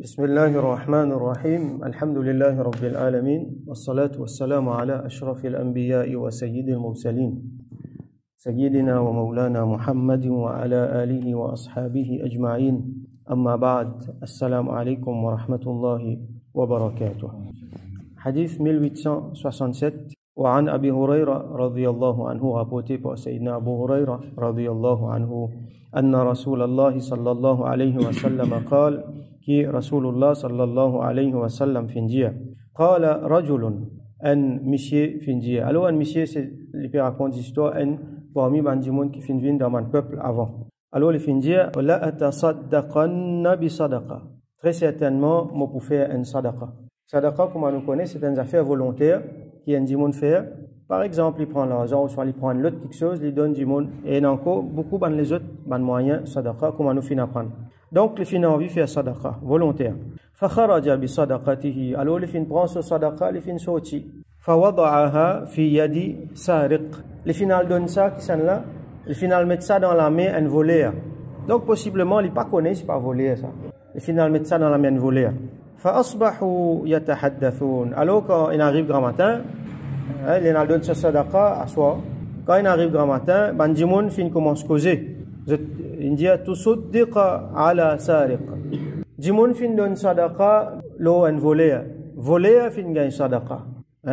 بسم الله الرحمن الرحيم الحمد لله رب العالمين والصلاة والسلام على أشرف الأنبياء وسيد المرسلين سيدنا ومولانا محمد وعلى آله وأصحابه أجمعين أما بعد السلام عليكم ورحمة الله وبركاته حديث 1867 وعن أبي هريرة رضي الله عنه rapporté par سيدنا أبو هريرة رضي الله عنه أن رسول الله صلى الله عليه وسلم قال كي رسول الله صلى الله عليه وسلم فنجيا قال رجل أن مشي فنجيا alors un monsieur c'est il raconte l'histoire un parmi bandi monde qui finvient dans mon peuple avant alors il finjia la atasaddaqanna bi sadaqa très certainement moi pour faire une sadaqa comme on nous connaît c'est une affaire volontaire qui un monde faire par exemple il prend l'argent ou soit il prend l'autre quelque chose il donne du monde et encore beaucoup ban les autres ban moyen sadaqa comme on nous finit apprendre donc le fin envie faire sadaqa volontaire fa kharaja bi sadaqatihi alors le fin prend ce sadaqa le fin sorti fa wada'aha fi yadi sariq le final donne ça qui s'en là le final met ça dans la main un voleur donc possiblement il pas connaît c'est pas voleur ça le final met ça dans la main un voleur fa asbahu yatahaddathun alors quand il arrive grand matin il donne ce sadaqa à soi quand il arrive grand matin bandimoun fin commence causer il dit tusaddiqa ala sariq dimoun fin donne sadaqa lo un voleur fin gagne sadaqa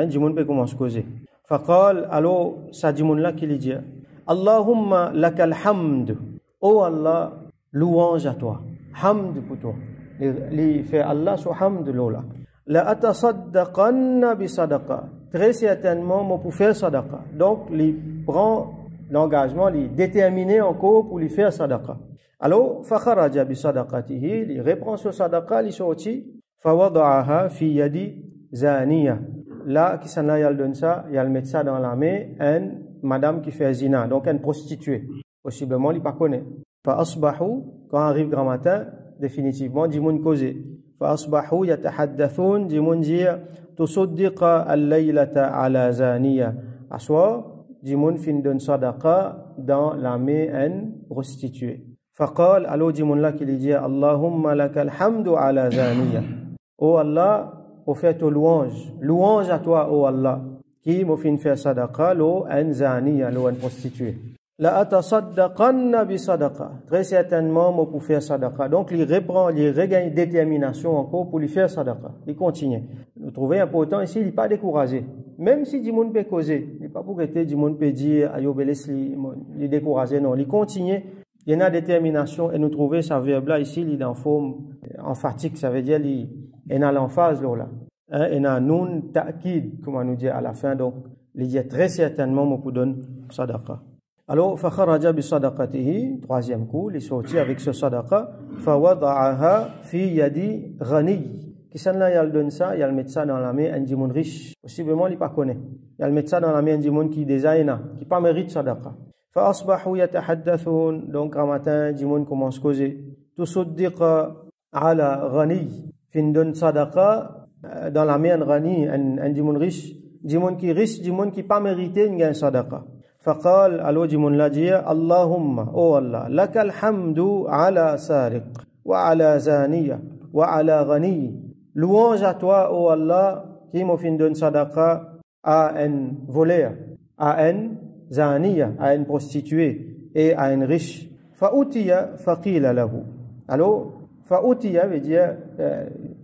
dimoun peut commence causer faqal alors ça dimoun là qui lui dit Allahumma lakal hamd oh Allah louange à toi hamd pour toi li fait Allah so hamd lola la atasaddaqanna bi sadaqa très certainement moi pour faire sadaqa donc il prend l'engagement il est déterminé encore pour lui faire sadaqa alors fa kharaja bi sadaqatihi il reprend ce sadaqa il sorti fa wada'aha fi yadi zaniya là qui s'en là il donne ça il met ça dans la main une madame qui fait zina donc une prostituée possiblement il pas connaît fa asbahu quand arrive grand matin définitivement du monde causé fa asbahu yatahaddathun du monde dire tusaddiqa al-laylata ala zaniya aswa du monde fin donne sadaqa dans la main une prostituée faqal alors du monde là qui lui dit Allahumma lakal hamdu ala zaniya oh Allah au fait louange à toi oh Allah qui m'a fait faire sadaqa lo un zaniya lo un prostituée la atasaddaqanna bi sadaqa très certainement moi pour faire sadaqa donc il reprend il regagne détermination encore pour lui faire sadaqa il continue nous trouvons important ici il pas découragé même si du monde peut causer il pas pour être du monde peut dire ayobeles il découragé non il continue il y a une détermination et nous trouvons ce verbe là ici il est en forme emphatique ça veut dire il est dans l'emphase là il y a nun ta'kid comme on nous dit à la fin donc il dit très certainement moi pour donner sadaqa alors fa kharaja bi sadaqatihi troisième coup il est sorti avec ce sadaqa fa wada'aha fi yadi ghani qui s'en là il donne ça il met ça dans la main un dimoun riche possiblement il pas connaît il met ça dans la main un dimoun qui désaina qui pas mérite sadaqa fa asbahu yatahaddathun donc un matin dimoun commence causer tusaddiqa ala ghani fin donne sadaqa dans la main ghani un dimoun riche dimoun qui pas mérité une sadaqa فقال alors dimoun la dit Allahumma oh Allah lakal hamdu ala sariq wa ala zaniya wa ala ghani louange à toi oh Allah qui m'a fait donner sadaqa à un voleur à un zaniya à une prostituée et à un riche fa utiya faqila lahu alors fa utiya veut dire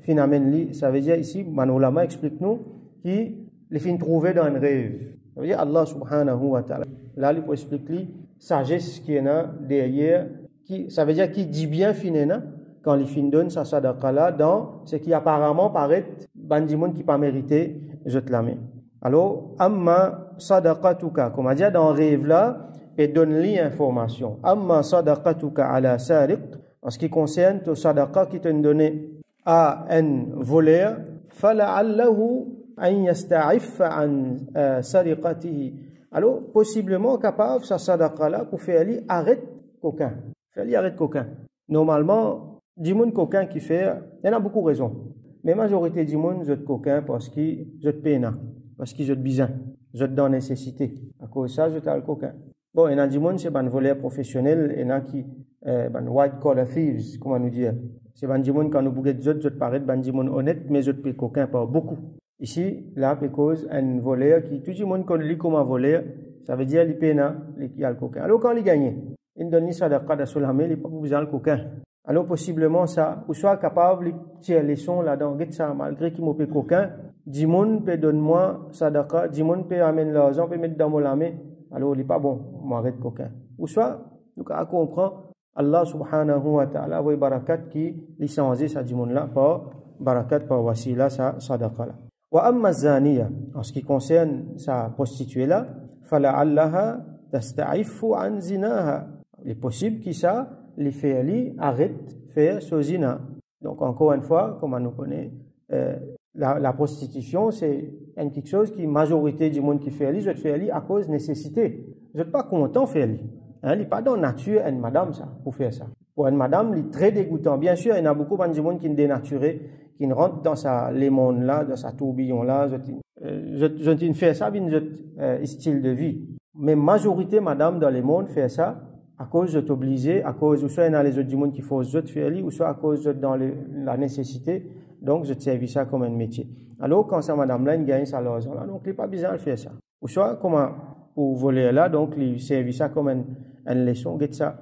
finalement ça veut dire ici man ulama explique nous qui les fin trouver dans un rêve ça veut dire Allah subhanahu wa ta'ala là il peut expliquer sagesse qui est là derrière qui ça veut dire qui dit bien finena quand il fin donne sa sadaqa là dans ce qui apparemment paraît bandimoun qui pas mérité je te la mets alors amma sadaqatuka comme on dit dans rêve là et donne lui information amma sadaqatuka ala sariq en ce qui concerne ton sadaqa qui te donné à un voleur fala'allahu an yasta'iffa an sariqatihi alors possiblement capable sa sadaqa là pour faire lui arrête coquin normalement du monde coquin qui fait il y en a beaucoup raison mais majorité du monde je coquin parce qu'il je peine parce qu'il je bizarre je dans nécessité à cause ça je t'ai le coquin bon il y en a du monde c'est ban voleur professionnel il y en a qui ban white collar thieves comment nous dire C'est bandimon quand nous bouguet zot paraît bandimon honnête mais zot pe coquin pas beaucoup. Ici là pe cause un voleur qui tout le monde connaît lui comme un voleur, ça veut dire li pena li a le coquin. Alors quand il gagne, il donne sadaqa de solamé, il pas besoin le coquin. Alors possiblement ça ou soit capable de tirer les sons là-dedans, get ça malgré qu'il me pe coquin, dimon peut donne-moi sadaqa, dimon peut amène l'argent peut mettre dans mon lamé. Alors il est pas bon, m'arrête coquin. Ou soit nous comprend Allah subhanahu wa ta'ala voit barakat qui licencié sa dimon là par barakat par wasila sa sadaqa là. Wa amma zaniya en ce qui concerne sa prostituée là, fala'allaha tasta'ifu an zinaha. Il est possible qu'il ça les fait arrête faire ce zina. Donc encore une fois, comme on nous connaît, la prostitution c'est quelque chose qui majorité du monde qui fait je fais à cause de nécessité. Je suis pas content faire il n'est pas dans la nature une madame ça pour faire ça. Pour une madame, il est très dégoûtant. Bien sûr, il y a beaucoup de monde qui est dénaturé, qui ne rentre dans sa lémon là, dans sa tourbillon là. Je ne fais ça dans style de vie. Mais majorité madame dans le monde fait ça à cause de t'obliger, à cause ou soit il y a les autres du monde qui font je te fais ou soit à cause de dans la nécessité. Donc je te servis ça comme un métier. Alors quand ça madame là, il gagne sa l'argent là, donc il n'est pas besoin de faire ça. Ou soit comment pour voler là, donc il servi ça comme une leçon, get ça.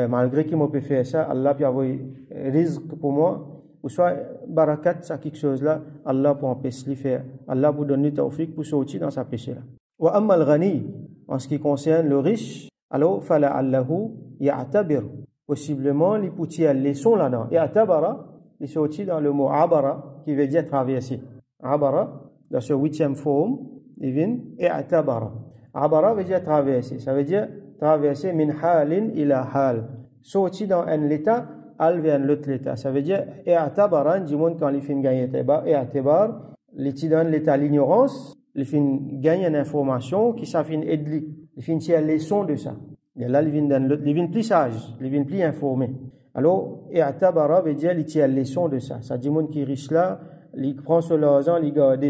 Malgré qu'il m'a pu faire ça, Allah peut avoir rizq pour moi, ou soit barakat, ça quelque chose là, Allah pour empêcher de faire, Allah pour donner tawfiq pour sortir dans sa péché là. Wa amma al-ghani, en ce qui concerne le riche, alors fala allahu ya'tabir, possiblement les poutiers leçon là-dedans. Ya'tabara, il sortit dans le mot abara, qui veut dire traverser. Abara, dans ce 8e forme, il vient ya'tabara. Abara veut dire traverser, ça veut dire traverser min halin ila hal, sorti dans un état al vers l'autre état. Ça veut dire i'tabaran du monde quand il fin gagner i'tabar, il dans l'état l'ignorance, il fin gagner une information qui ça fin aider, il fin tirer leçon de ça. Et là il vient dans l'autre, il vient plus sage, il vient plus informé. Alors i'tabara veut dire il tire leçon de ça. Ça dit monde qui riche là, il prend sur l'argent, il garde.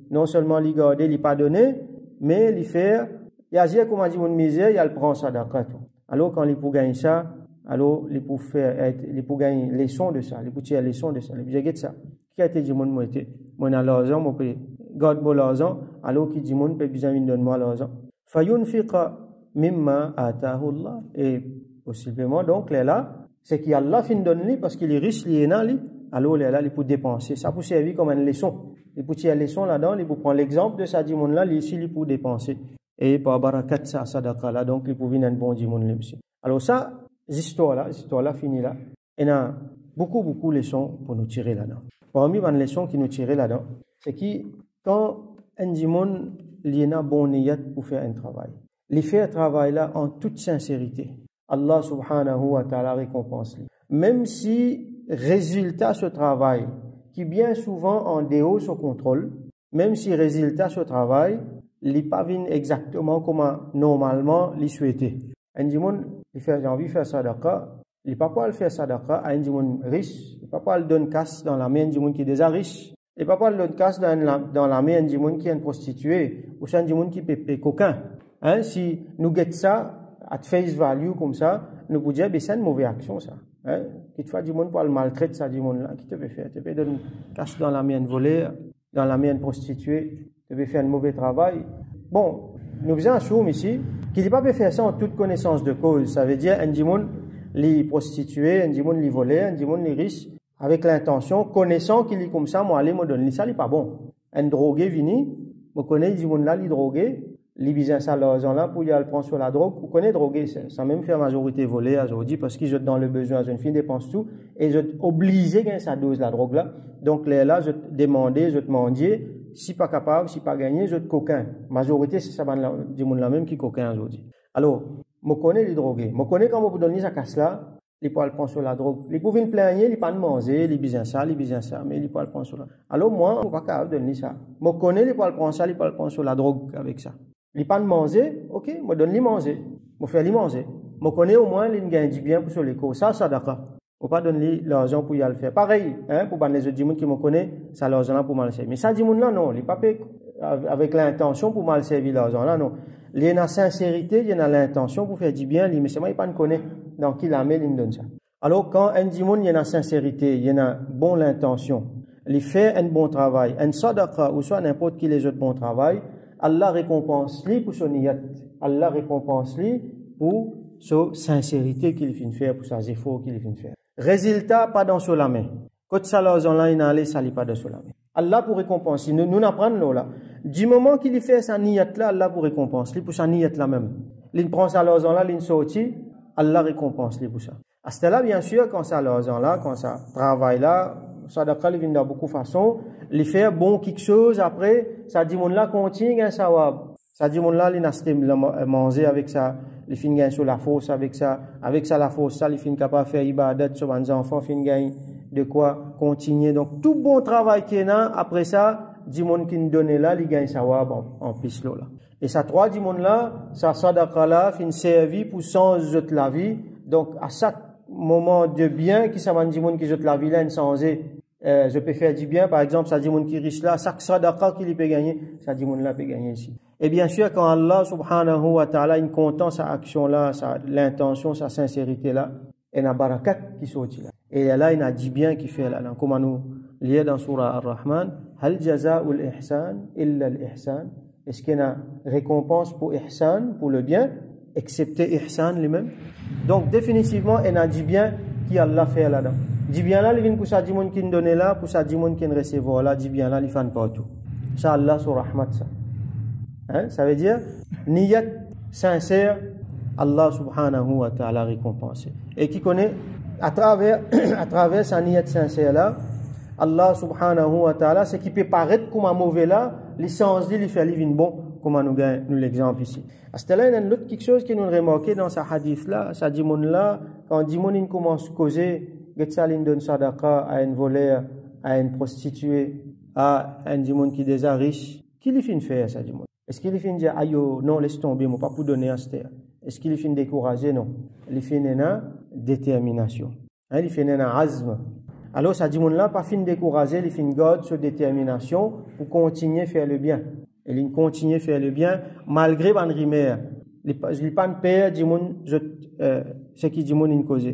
Non seulement il garde, il pas donné, mais il fait il y a comme on dit mon misère, il prend ça d'accord. Alors quand il pour gagner ça, alors il pour faire il pour gagner leçon de ça, il pour tirer leçon de ça. Il bien ça. Qui a été dit mon moitié, mon l'argent, mon peut garde mon l'argent, alors qui dit mon peut besoin donne moi l'argent. Fayunfiqa mimma atahu Allah et possiblement donc là c'est qui Allah fin donne lui parce qu'il est riche, il est là, alors là il pour dépenser, ça pour servir comme une leçon. Il pour tirer leçon là-dedans, il pour prendre l'exemple de ça dit mon là, ici il pour dépenser. Et par barakat sa sadaqa là, donc il pour venir un bon dimon aussi. Alors ça, l'histoire là finie là. Il y a beaucoup de leçons pour nous tirer là-dedans. Parmi les leçons qui nous tirent là-dedans, c'est que quand un dimon il y a bon niyat pour faire un travail, il fait un travail là en toute sincérité. Allah subhanahu wa ta'ala récompense lui. Même si résultat ce travail, qui bien souvent en dehors son contrôle, même si résultat ce travail li pas vient exactement comme normalement li souhaité. Un dimon il fait j'ai envie de faire sadaqa, il pas pas le faire sadaqa à un dimon riche, il pas pas le donne casse dans la main du monde qui est déjà riche, il pas pas le donne casse dans la main du monde qui est une prostituée ou c'est un dimon qui paie coquin. Hein, si nous get ça at face value comme ça, nous pouvons dire c'est une mauvaise action ça. Hein, quelquefois du monde pour le maltraiter ça du monde là qui te peut faire, tu peux donner casse dans la main volée, dans la main prostituée. Tu veux faire un mauvais travail. Bon, nous faisons un choum ici, qu'il ne peut pas faire ça en toute connaissance de cause. Ça veut dire, un dimon les prostituer, un dimon les voler, un dimon les riche, avec l'intention, connaissant qu'il est comme ça, moi, allez, me donner. Ça, n'est pas bon. Un drogué vini, me connaît, le dimon là, les drogué, les bizarres ça, l'argent là, pour y aller prendre sur la drogue, vous connaissez drogué, ça même fait la majorité voler aujourd'hui, parce qu'ils sont dans le besoin, une fille dépense tout, et je obligé gagner sa dose, la drogue là. Donc, là, je te demandais, je te mendier, si pas capable, si pas gagné, je te coquin. Majorité, c'est ça, du monde là même qui coquin aujourd'hui. Alors, je connais les drogués. Je connais quand vous donnez sa casse là, ils peuvent le prendre sur la drogue. Ils peuvent venir plaigner, ils peuvent manger, ils besoin ça, mais ils peuvent le prendre sur la. Alors, moi, je ne suis pas capable de donner ça. Je connais, ils peuvent le prendre ça, ils peuvent le prendre sur la drogue avec ça. Ils peuvent manger, ok, je donne les manger. Je fais les manger. Je connais au moins, ils gagnent du bien pour sur les cours. Ça, d'accord. Faut pas donner l'argent pour y aller faire. Pareil, hein, pour les autres gens qui me connaissent, ça l'argent là pour mal servir. Mais ça dit là non, il pas avec l'intention pour mal servir l'argent là non. Il y a la sincérité, il y a l'intention pour faire du bien, mais c'est moi il pas me connaît. Donc il a mis il donne ça. Alors, quand un dimon, il y a une sincérité, il y a une bonne intention, il fait un bon travail, un sadaqa, ou soit n'importe qui les autres bons travail, Allah récompense lui pour son niyat. Allah récompense lui pour sa sincérité qu'il vient faire, pour ses efforts qu'il vient faire. Résultat, pas dans la main. Quand ça là, il n'a ça pas dans la main. Allah pour récompenser. Nous apprenons là. Du moment qu'il fait sa niyat là, Allah pour récompense lui pour sa niyat là même. Il prend ça là, il sortit, Allah récompense lui pour ça. À ce là, bien sûr, quand ça là, quand ça travaille là, sadaqa il vient de beaucoup de façons, il fait bon quelque chose après, ça dit mon là continue un sawab. Ça dit mon là il n'a manger avec ça, il fin gagne sur la force avec ça la force ça il fin capable faire ibadat sur les enfants, fin gagne de quoi continuer. Donc tout bon travail qu'il y a après ça, dit mon qui nous donne là, il gagne sawab en plus là. Et ça trois dit mon là, ça sadaqa là fin servi pour sans autre la vie. Donc à chaque moment de bien qui ça m'a dit mon qui autre la vie là sans je peux faire du bien, par exemple, ça dit mon qui riche là, chaque sadaqa qu'il peut gagner, ça dit mon là peut gagner ici. Et bien sûr, quand Allah subhanahu wa ta'ala, il content sa action là, l'intention, sa sincérité là, il y a barakat qui sortit là. Et là, il y a du bien qui fait là. Comme nous lié dans surah Ar-Rahman, hal jaza'ul ihsan illa al-ihsan. Est-ce qu'il y a une récompense pour ihsan, pour le bien, excepté ihsan lui-même? Donc, définitivement, il y a du bien qui Allah fait là-dedans. Du bien là, il vient pour ça, du monde qui nous donne là, pour ça, du monde qui nous recevoir là, du bien là, il fait partout. Ça, Allah sur rahmat, ça. Hein? Ça veut dire, niyat sincère, Allah subhanahu wa ta'ala récompensé. Et qui connaît, à travers sa niyat sincère là, Allah subhanahu wa ta'ala, ce qui peut paraître comme un mauvais là, l'essence il fait vivre bon, comme nous l'exemple ici. À ce là, il y a une autre quelque chose qui nous remarqué dans sa hadith là, ça dit mon là, quand dit mon il commence à causer, Getsalin donne sadaqa à un voleur, à une prostituée, à un dimon qui est déjà riche, qui lui fait faire ça, dimon? Est-ce qu'il lui fait dire, aïe, non, laisse tomber, moi pas pour donner à ce terre? Est-ce qu'il lui fait décourager? Non. Il fait une détermination. Il fait une azm. Alors, ça dimon là, pas fin décourager, il fait une garde sur détermination pour continuer à faire le bien. Et il continue à faire le bien, malgré ban rimer. Il ne pas père, dimon, ce qui dimon in cause.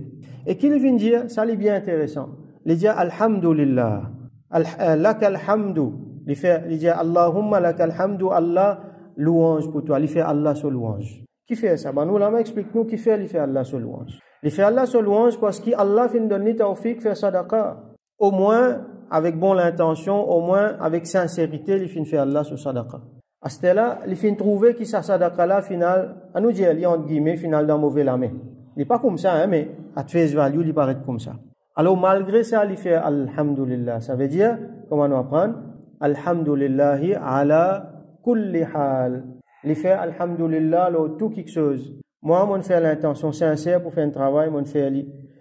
Et qu'il vient dire, ça c'est bien intéressant. Il dit alhamdulillah, lak alhamdu. Il dit Allahumma lak alhamdu, Allah louange pour toi. Il fait Allah sur louange. Qui fait ça? Ben nous là, explique-nous qui fait. Il fait Allah sur louange. Il fait Allah sur louange parce qu'Allah fait donner tawfiq faire sadaqa. Au moins avec bonne intention, au moins avec sincérité, il fait Allah sur sadaqa. À ce là, il fait trouver qui sa sadaqa là final, à nous dire entre guillemets final dans mauvais la main. Il n'est pas comme ça, hein, mais à face value, il paraît comme ça. Alors, malgré ça, il fait Alhamdulillah. Ça veut dire, comment on apprend? Alhamdulillahi ala kulli hal. Il fait Alhamdulillah, tout quelque chose. Moi, on fait l'intention sincère pour faire un travail, on fait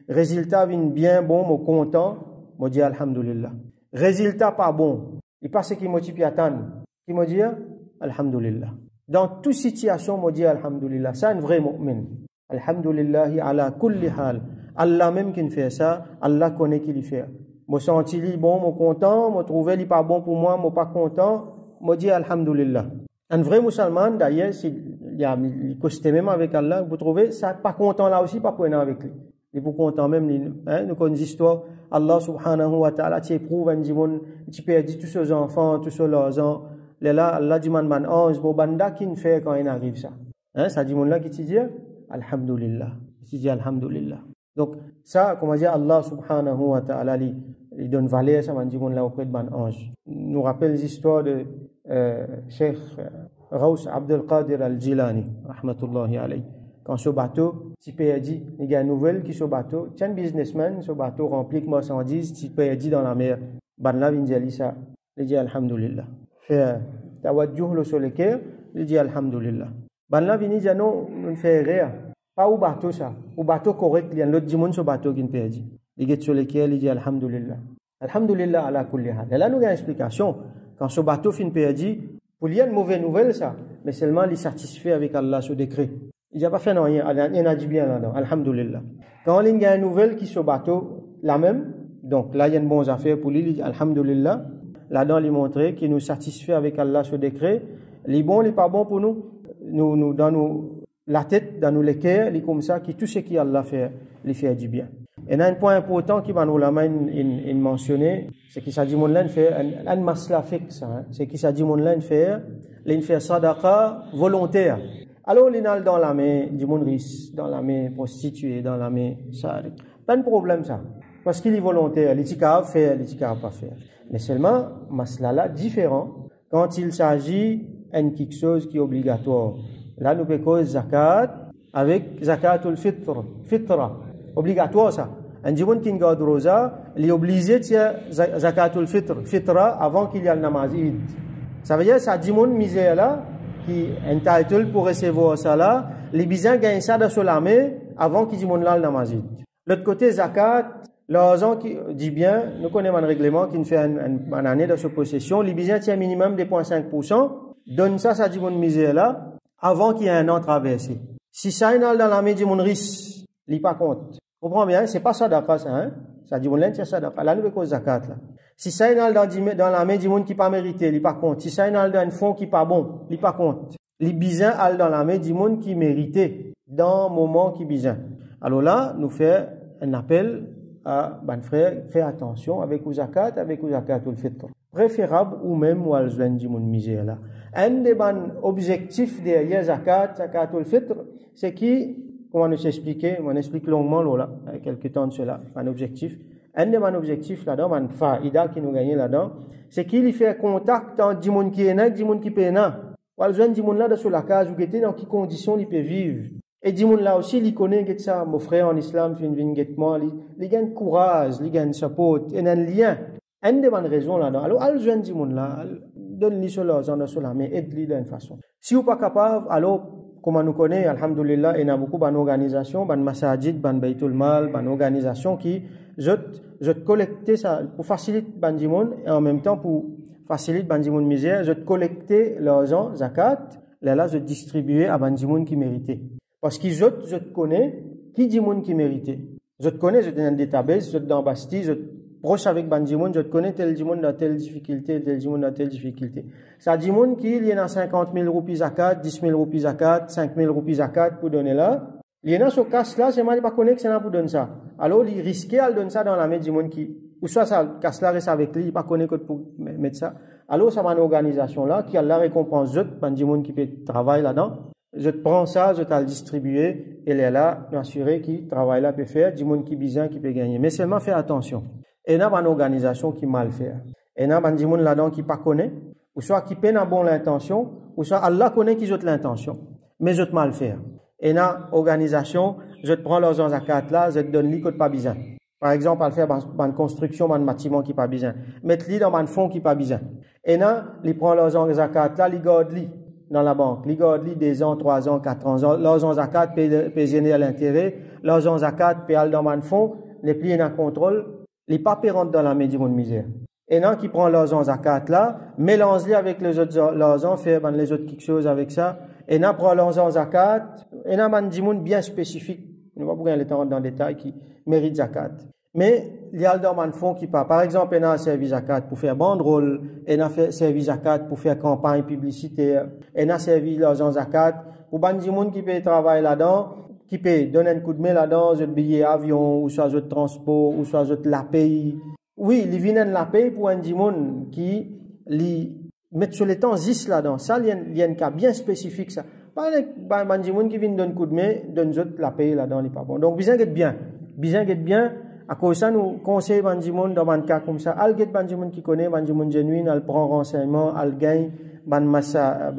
résultat vient bien bon, moi content, moi dis Alhamdulillah. Résultat pas bon. Il passe ce qui m'a dit attendre. Qui m'a dit Alhamdulillah. Dans toute situation, moi dis Alhamdulillah. C'est un vrai mu'min. Alhamdulillahi ala kulli hal. Allah même qui fait ça, Allah connaît qui le fait. Moi senti li bon, moi content, moi trouvé li pas bon pour moi, moi pas content, moi dis alhamdulillah. Un vrai musulman d'ailleurs, s'il y a il costé même avec Allah, vous trouvez ça pas content là aussi, pas point avec lui. Il est pas content même hein, nous connaissons l'histoire Allah subhanahu wa ta'ala tu éprouve un dimon, tu perdis tous ses enfants, tous ses l'argent. Là Allah dit man ange, bo banda qui fait quand il arrive ça. Hein, ça dit mon là qui te dit Alhamdulillah. Il dit Alhamdulillah. Donc, ça, comment dire, Allah subhanahu wa ta'ala, il donne valeur, ça m'a dit, là, auprès de mon ange. Nous rappelle l'histoire de Cheikh Raous Abdel Qadir al-Jilani, rahmatullahi alayhi. Quand ce bateau, tu perdu, il y a une nouvelle qui ce bateau, tiens, un businessman, ce bateau rempli de marchandises, tu perdu dans la mer. Ban là, il dit ça. Il dit Alhamdulillah. Fait tawadjuh sur le cœur, il dit Alhamdulillah. Ban là, il dit non, on fait rien. Pas au bateau ça. Au bateau correct, il y a l'autre dimanche au bateau qui ne perdu. Il est sur lequel il dit Alhamdulillah. Alhamdulillah ala kulli hal. Et là, nous avons une explication. Quand ce bateau fin perdu, pour lui, il y a une mauvaise nouvelle ça. Mais seulement, il est satisfait avec Allah, ce décret. Il n'a pas fait non, il y en a dit bien là-dedans. Alhamdulillah. Quand il y a une nouvelle qui sur bateau, la même, donc là, il y a une bonne affaire pour lui, il dit Alhamdulillah. Là-dedans, il montrait qu'il nous satisfait avec Allah, ce décret. Les bons, les pas bons pour nous. Dans nous, la tête, dans nous les cœurs, il est comme ça, que tout ce qui Allah fait, il fait du bien. Et un point important qui va nous l'amener mentionner, c'est qu'il s'agit de faire un masla fixe, c'est qu'il s'agit de faire sadaqa volontaire. Alors, l'inal dans la main du monde riche, dans la main prostituée, dans la main ça, pas de problème ça. Parce qu'il est volontaire, il est capable de faire, il est capable de pas faire. Mais seulement, masla là, différent, quand il s'agit de quelque chose qui est obligatoire. Là, nous payons zakat avec zakatul fitra. Obligatoire ça. Un djimoun qui garde rosa, il est obligé de faire zakatul fitra avant qu'il y ait le namaz Eid. Ça veut dire que ça djimoun misère là, qui est entitled pour recevoir ça là, les bisans gagnent ça dans la main avant qu'il djimoun là le namaz Eid. L'autre côté, zakat, l'argent qui dit bien, nous connaissons un règlement qui nous fait une année de sa possession, les bisans tiennent minimum de 0,5%, donne ça djimoun misère là, avant qu'il y ait un an traversé. Si ça est dans la main du monde riche, il n'y a pas compte. Vous comprenez bien? C'est pas sadaqa ça, hein? Ça dit, c'est sadaqa. Là, nous avons zakat, là. Si ça est dans la main du monde qui n'est pas mérité, il n'y a pas compte. Si ça est dans un fonds qui n'est pas bon, il n'y a pas compte. Les bisins allent dans la main du monde qui méritait, dans le moment qui bisin. Alors là, nous faisons un appel à, ben frère, fais attention avec le zakat ou le fitr. Préférable ou même ou al-zwan du monde misère là. Un des objectifs derrière zakat ou le fitr, c'est qui, comment nous expliquer, on explique longuement là, avec quelques temps de cela, un objectif. Un de mes objectifs là-dedans, un faïda qui nous gagne là-dedans, c'est qu'il fait contact entre du monde qui est né et du monde qui peut pas. Ou al-zwan du monde là dans la case où était dans quelles conditions il peut vivre. Et du monde là aussi, il connaît que ça, mon frère en islam, fin vin guettement, il gagne courage, il gagne support, et un lien. Une des bonnes raisons là-dedans. Alors, al-zwan du monde là, donne-lui cela, mais aide-lui d'une façon. Si vous pas capable, alors, comme on nous connaît, alhamdulillah, il y a beaucoup d'organisations, de masajid, de baytul mal, d'organisations qui, je collecter ça, pour faciliter le monde, et en même temps, pour faciliter le monde misère, je collecter l'argent, zakat, là, je distribuer à le monde qui méritait. Parce que je connais qui dit monde qui méritait. Je te connais, je te donne des database, je te dans Bastille, je proche avec Bandimoun, je te connais tel monde dans telle difficulté, tel monde dans telle difficulté. Ça dit monde qui il y en a 50 000 roupies zakat, 10 000 roupies zakat, 5 000 roupies zakat pour donner là. Il y en a ce casse là, c'est moi pas connaître que c'est là pour donner ça. Alors il risquait à donner ça dans la main du monde qui ou soit ça casse là reste avec lui, il pas connaître que pour mettre ça. Alors ça va une organisation là qui a la récompense de Bandimoun qui peut travailler là-dedans. Je te prends ça, je te le distribuer, et là, m'assurer qui travaille là peut faire, du monde qui bizarre qui peut gagner. Mais seulement faire attention. Et n'a pas une organisation qui mal fait. Et n'a pas du monde là-dedans qui pas connaît, ou soit qui peine à bon l'intention, ou soit Allah connaît qui ont l'intention. Mais je te mal faire. Et n'a organisation, je te prends leurs zakat là, je te donne li que pas bizarre. Par exemple, à faire une construction, un bâtiment qui pas bizarre. Mettre li dans un fonds qui pas bizarre. Et n'a, li prend leurs zakat là, li garde li dans la banque. Li garde li des ans, 3 ans, 4 ans. Leurs zakat paye générer l'intérêt. Leurs zakat paye dans un fonds. Les plis en contrôle. Les papiers rentrent dans la main du monde misère. Et non, qui prend leurs zakat là, mélange-les avec les autres leurs fait les autres quelque chose avec ça. Et non, prend leurs zakat. Et non, man du monde bien spécifique. On va pas pouvoir aller dans le détail qui mérite zakat. Mais il y a dans un fonds qui part. Par exemple, il y a un service zakat pour faire banderole, il y a un service zakat pour faire campagne publicitaire, il y a un service zakat pour des gens qui peuvent travailler là-dedans, qui peuvent donner un coup de main là-dedans, un billet avion, ou soit un transport, ou soit la paye. Oui, ils viennent la paye pour un gens qui mettent sur les temps 10 là-dedans. Ça, il y a un cas bien spécifique, ça. Pas des gens qui viennent donner un coup de main, donnent la paye là-dedans, n'est pas bon. Donc, bien bien. À cause de ça, nous conseillons Bandimoun dans un cas comme ça. Al get Bandimoun qui connaît, Bandimoun genuine, elle prend renseignement, elle gagne, masla,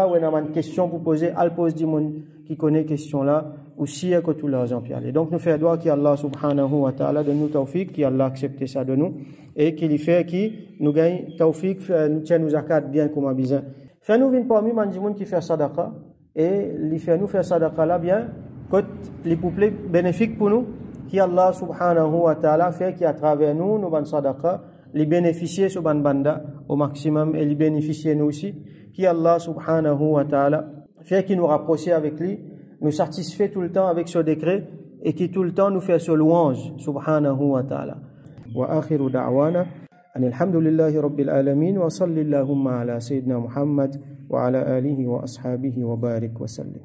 ou une question pour poser, elle pose Bandimoun qui connaît question là, aussi que tout l'argent peut aller. Donc nous faisons droit qu'Allah subhanahu wa ta'ala donne nous tawfiq, qu'Allah accepte ça de nous, et qu'il fait qui nous gagne tawfiq, nous tient nous zakat bien comme un bizarre. Fait nous vient parmi Bandimoun qui fait sadaqa, et il fait nous faire sadaqa là bien, que les peuples bénéfiques pour nous, qui Allah subhanahu wa ta'ala fait qui à travers nous ban sadaqa les bénéficier sur ban banda au maximum et les bénéficier nous aussi qui Allah subhanahu wa ta'ala fait qui nous rapprocher avec lui nous satisfait tout le temps avec ce décret et qui tout le temps nous fait ce louange subhanahu wa ta'ala wa akhiru da'wana alhamdulillahi rabbil alamin wa sallallahu ala sayyidina Muhammad wa ala alihi wa ashabihi wa barik wa sallim.